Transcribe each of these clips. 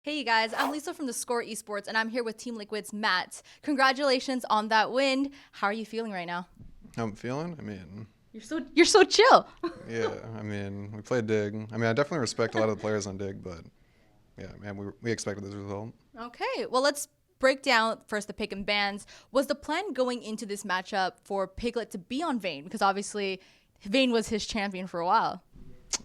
Hey you guys, I'm Lisa from theScore eSports, and I'm here with Team Liquid's Matt. Congratulations on that win. How are you feeling right now? How I'm feeling? I mean, You're so chill. yeah, we played Dig. I definitely respect a lot of the players on Dig, but yeah, man, we expected this result. Okay, well let's break down first the pick and bans. Was the plan going into this matchup for Piglet to be on Vayne? Because obviously Vayne was his champion for a while.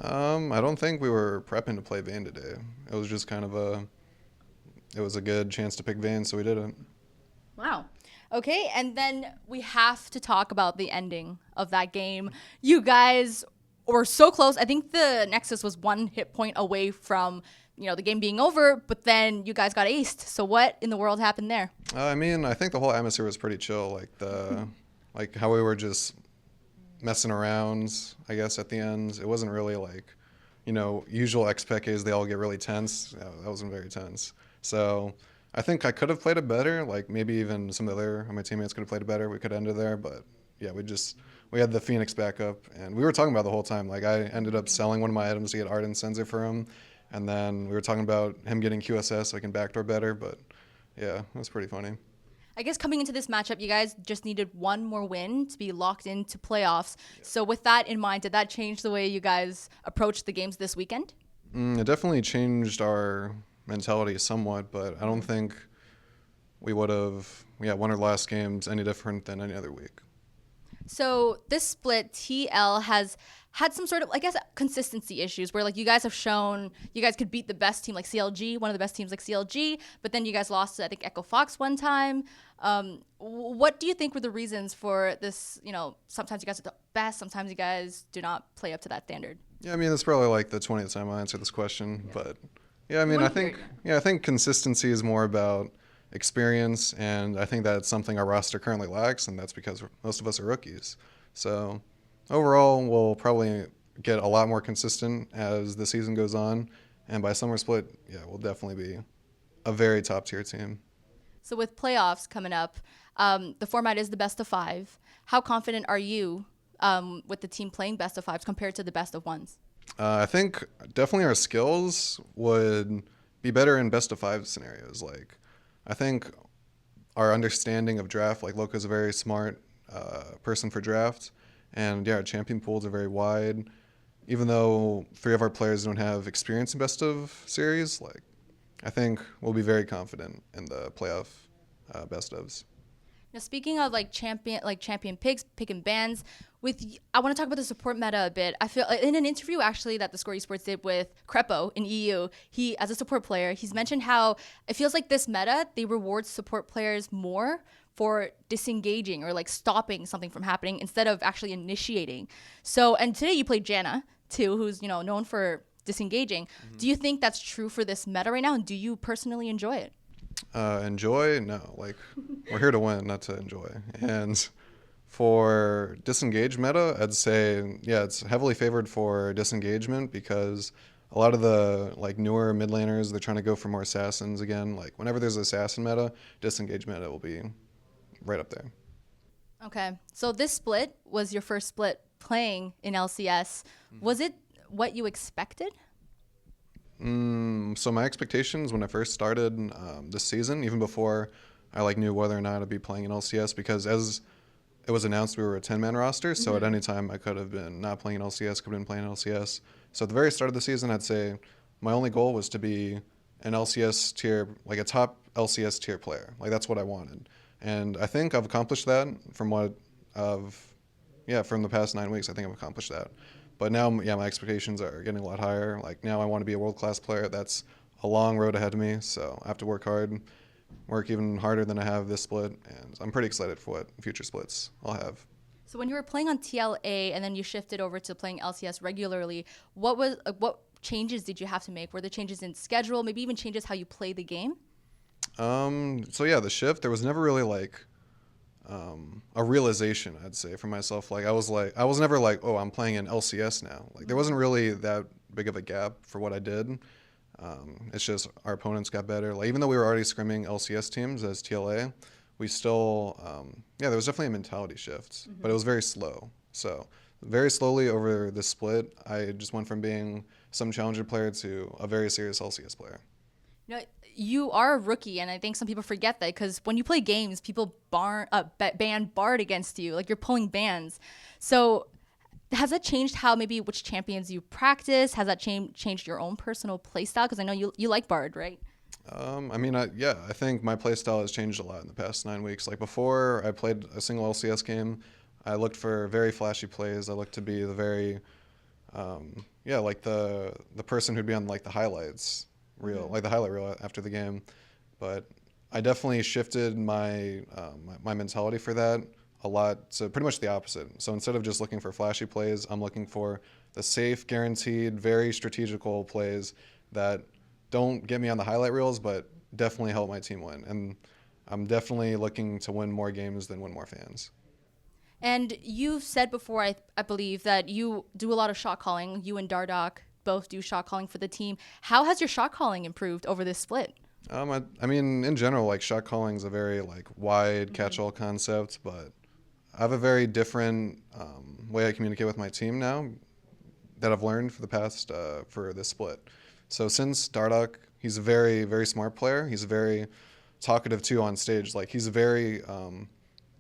I don't think we were prepping to play Vayne today. It was just it was a good chance to pick Vayne, so we did it. Wow. Okay, and then we have to talk about the ending of that game. You guys were so close. I think the Nexus was one hit point away from, the game being over, but then you guys got aced. So what in the world happened there? I think the whole atmosphere was pretty chill, like how we were just messing around. I guess at the end, it wasn't really usual XPEC is they all get really tense. That wasn't very tense. So I think I could have played it better. Like maybe even some of the other of my teammates could have played it better. We could have ended there, but yeah, we had the Phoenix backup, and we were talking about the whole time. Like I ended up selling one of my items to get Arden Sensor for him, and then we were talking about him getting QSS so I can backdoor better. But yeah, it was pretty funny. I guess coming into this matchup, you guys just needed one more win to be locked into playoffs. So with that in mind, did that change the way you guys approached the games this weekend? It definitely changed our mentality somewhat, but I don't think we would have won our last games any different than any other week. So this split, TL has had some sort of, I guess, consistency issues where like you guys have shown you guys could beat the best team like CLG, one of the best teams like CLG, but then you guys lost to I think Echo Fox one time. What do you think were the reasons for this? Sometimes you guys are the best, sometimes you guys do not play up to that standard. Yeah, that's probably like the 20th time I answered this question, but yeah, We want I to hear think it. I think consistency is more about experience, and I think that's something our roster currently lacks, and that's because most of us are rookies. So overall, we'll probably get a lot more consistent as the season goes on, and by summer split, yeah, we'll definitely be a very top tier team. So with playoffs coming up, the format is the best of five. How confident are you with the team playing best of fives compared to the best of ones? I think definitely our skills would be better in best of five scenarios. Like, I think our understanding of draft, like Loco's a very smart person for draft, and yeah, our champion pools are very wide. Even though three of our players don't have experience in best of series, like I think we'll be very confident in the playoff best ofs. Now, speaking of champion picks, pick and bans, I want to talk about the support meta a bit. I feel in an interview actually that theScore Esports did with Crepo in EU, he as a support player, he's mentioned how it feels like this meta they reward support players more for disengaging or like stopping something from happening instead of actually initiating. So, and today you played Janna too, who's known for disengaging. Do you think that's true for this meta right now, and do you personally enjoy it? Enjoy? No, like we're here to win, not to enjoy. And for disengage meta, I'd say yeah, it's heavily favored for disengagement because a lot of the like newer mid laners they're trying to go for more assassins again. Like whenever there's an assassin meta, disengage meta will be right up there. Okay. So this split was your first split playing in LCS. Was it what you expected? So my expectations when I first started this season, even before I like knew whether or not I'd be playing in LCS, because as it was announced we were a 10-man roster, so at any time I could have been not playing in LCS, could have been playing in LCS. So at the very start of the season, I'd say my only goal was to be an LCS tier, like a top LCS tier player. Like that's what I wanted, and I think I've accomplished that I've, from the past 9 weeks. I think I've accomplished that. But now, yeah, my expectations are getting a lot higher. Like now, I want to be a world-class player. That's a long road ahead of me, so I have to work hard, work even harder than I have this split, and I'm pretty excited for what future splits I'll have. So when you were playing on TLA and then you shifted over to playing LCS regularly, what changes did you have to make? Were there changes in schedule, maybe even changes how you play the game? So yeah, the shift. There was never really a realization, I'd say, for myself. I was never like, oh, I'm playing in LCS now. Like there wasn't really that big of a gap for what I did. It's just our opponents got better. Like even though we were already scrimming LCS teams as TLA, we still, there was definitely a mentality shift, but it was very slow. So very slowly over the split, I just went from being some challenger player to a very serious LCS player. You know, you are a rookie, and I think some people forget that because when you play games, people ban Bard against you, like you're pulling bans. So has that changed how maybe which champions you practice? Has that changed your own personal playstyle? Because I know you like Bard, right? Yeah, I think my play style has changed a lot in the past 9 weeks. Like before, I played a single LCS game. I looked for very flashy plays. I looked to be the very, like the person who'd be on like the highlights reel, like the highlight reel after the game. But I definitely shifted my mentality for that a lot to pretty much the opposite. So instead of just looking for flashy plays, I'm looking for the safe, guaranteed, very strategical plays that don't get me on the highlight reels, but definitely help my team win. And I'm definitely looking to win more games than win more fans. And you've said before, I believe, that you do a lot of shot calling. You and Dardoch both do shot calling for the team. How has your shot calling improved over this split? I mean, in general, like shot calling is a very like wide catch-all concept, but I have a very different way I communicate with my team now that I've learned for the past for this split. So since Dardoch, he's a very very smart player. He's very talkative too on stage. Like he's very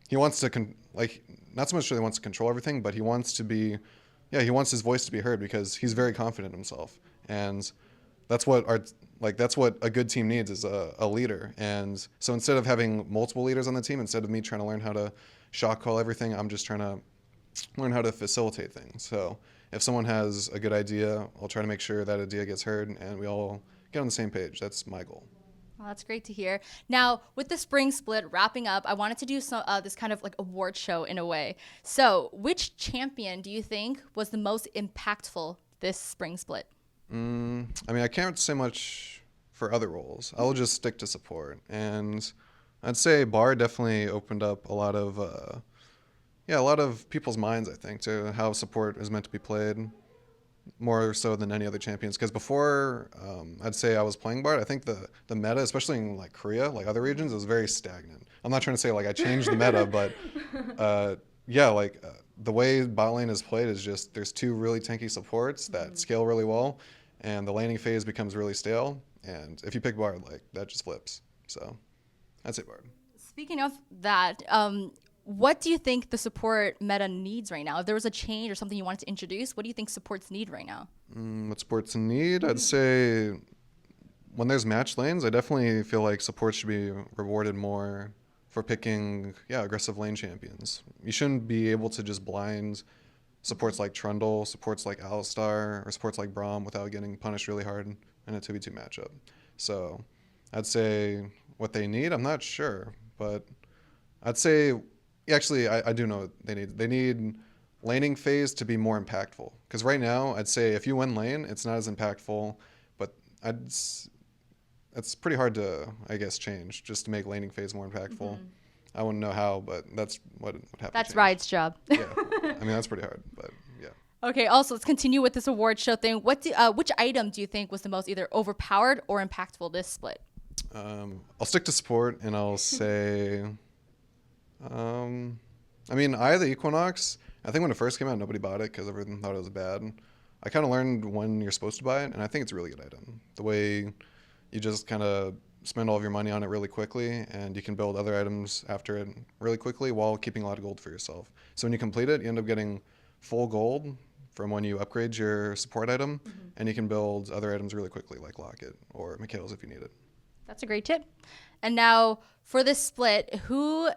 he wants to not so much that he wants to control everything, but he wants to be he wants his voice to be heard because he's very confident in himself, and that's what a good team needs is a leader. And so instead of having multiple leaders on the team, instead of me trying to learn how to shot call everything, I'm just trying to learn how to facilitate things. So if someone has a good idea, I'll try to make sure that idea gets heard and we all get on the same page. That's my goal. Well, that's great to hear. Now, with the spring split wrapping up, I wanted to do this kind of like award show in a way. So, which champion do you think was the most impactful this spring split? I mean, I can't say much for other roles. I'll just stick to support. And I'd say Bar definitely opened up a lot of people's minds, I think, to how support is meant to be played more so than any other champions. Because before, I'd say I was playing Bard, I think the meta, especially in like Korea, like other regions, was very stagnant. I'm not trying to say like I changed the meta, but the way bot lane is played is just there's two really tanky supports that scale really well, and the laning phase becomes really stale. And if you pick Bard, like that just flips. So I'd say Bard. Speaking of that, what do you think the support meta needs right now? If there was a change or something you wanted to introduce, what do you think supports need right now? What supports need? I'd say when there's match lanes, I definitely feel like support should be rewarded more for picking, aggressive lane champions. You shouldn't be able to just blind supports like Trundle, supports like Alistar, or supports like Braum without getting punished really hard in a 2v2 matchup. So I'd say what they need, I'm not sure, but I'd say actually I do know what they need. They need laning phase to be more impactful. Because right now, I'd say if you win lane, it's not as impactful, but it's pretty hard to, I guess, change just to make laning phase more impactful. I wouldn't know how, but that's what would have to That's change. Riot's job. Yeah, I mean that's pretty hard, but yeah. Okay, also let's continue with this award show thing. Which item do you think was the most either overpowered or impactful this split? I'll stick to support and I'll say, I mean, Eye of the Equinox. I think when it first came out, nobody bought it because everyone thought it was bad. I kind of learned when you're supposed to buy it, and I think it's a really good item. The way you just kind of spend all of your money on it really quickly, and you can build other items after it really quickly while keeping a lot of gold for yourself. So when you complete it, you end up getting full gold from when you upgrade your support item, and you can build other items really quickly, like Locket or Mikhail's if you need it. That's a great tip. And now for this split,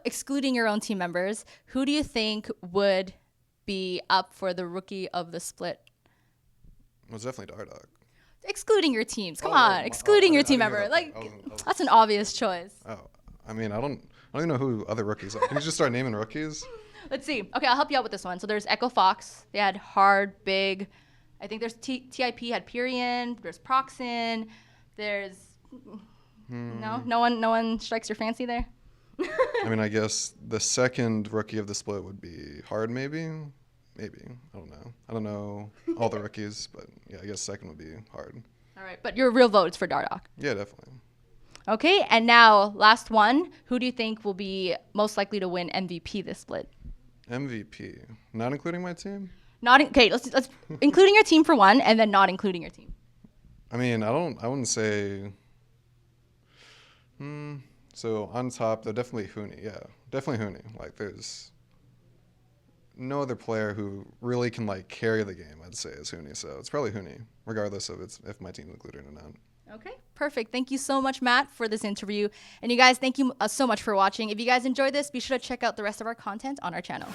excluding your own team members, who do you think would be up for the rookie of the split? It was definitely Dardoch. Excluding your teams. Come on, excluding your team member. That's an obvious choice. Oh, I mean, I don't even know who other rookies are. Can you just start naming rookies? Let's see. Okay, I'll help you out with this one. So there's Echo Fox. They had Hard, Big. I think there's TIP had Pyrian. There's Proxin. There's no one strikes your fancy there. I mean, I guess the second rookie of the split would be Hard, maybe. I don't know all the rookies, but yeah, I guess second would be Hard. All right, but your real vote is for Dardoch. Yeah, definitely. Okay, and now last one. Who do you think will be most likely to win MVP this split? MVP, not including my team. Let's including your team for one, and then not including your team. I mean, I wouldn't say. So on top, they're definitely Huni. Yeah, definitely Huni. Like there's no other player who really can like carry the game, I'd say, is Huni. So it's probably Huni, regardless of if my team's included or not. Okay, perfect. Thank you so much, Matt, for this interview. And you guys, thank you so much for watching. If you guys enjoyed this, be sure to check out the rest of our content on our channel.